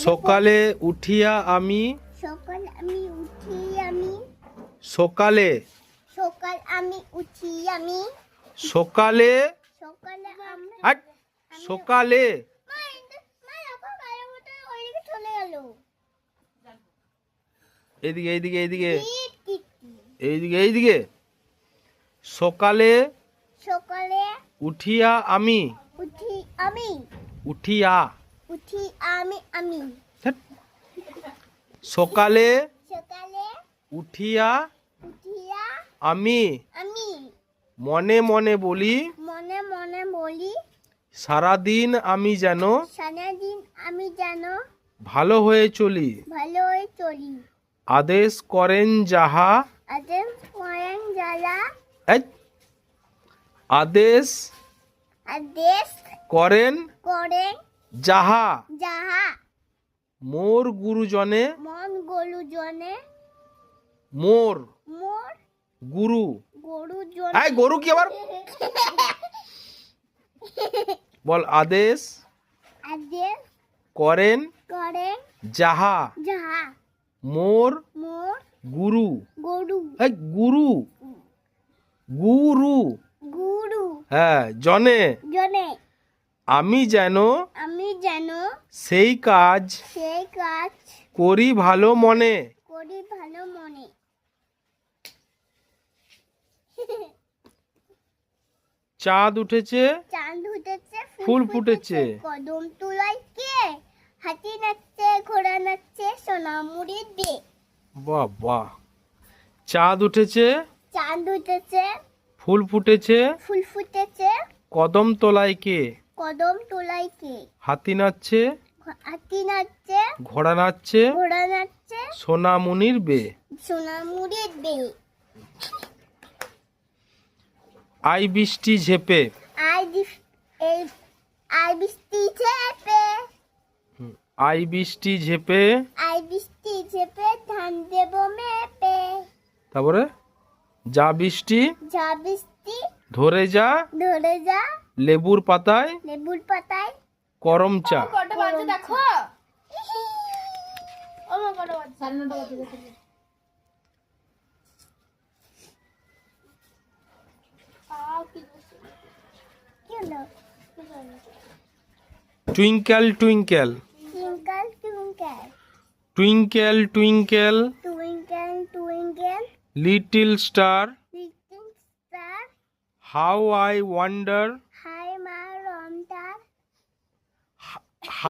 সকালে উঠিয়া আমি সকালে সকালে হাট, সকালে এইদিকে এইদিকে এইদিকে এইদিকে এইদিকে সকালে উঠিয়া আমি উঠিয়া ধ্যাৎ। সকালে উঠিয়া আমি মনে মনে বলি সারাদিন আমি যেন ভালো হয়ে চলি। আদেশ করেন যাহা এই, আদেশ করেন যাহা মোর গুরুজনে মোর গুরু এই গরু কি আবার বল আদেশ করেন যাহা মোর গুরু এই গুরু গুরু হ্যাঁ জনে আমি যেন সেই কাজ করি ভালো মনে। চাঁদ উঠেছে ফুল ফুটেছে কদম তুলায় কে হাতি নাচছে ঘোড়া নাচছে সোনামুড়ি দে। বাহ বাহ। চাঁদ উঠেছে ফুল ফুটেছে কদম তোলায় কে হাতি নাচছে ঘোড়া নাচছে সোনামুনির বে। আই বৃষ্টি ঝেপে আই বৃষ্টি ঝেপে ধান দেব মেপে। তারপরে যা বৃষ্টি ধরে যা লেবুর পাতায় করম চা। দেখো twinkle twinkle twinkle twinkle little star how I wonder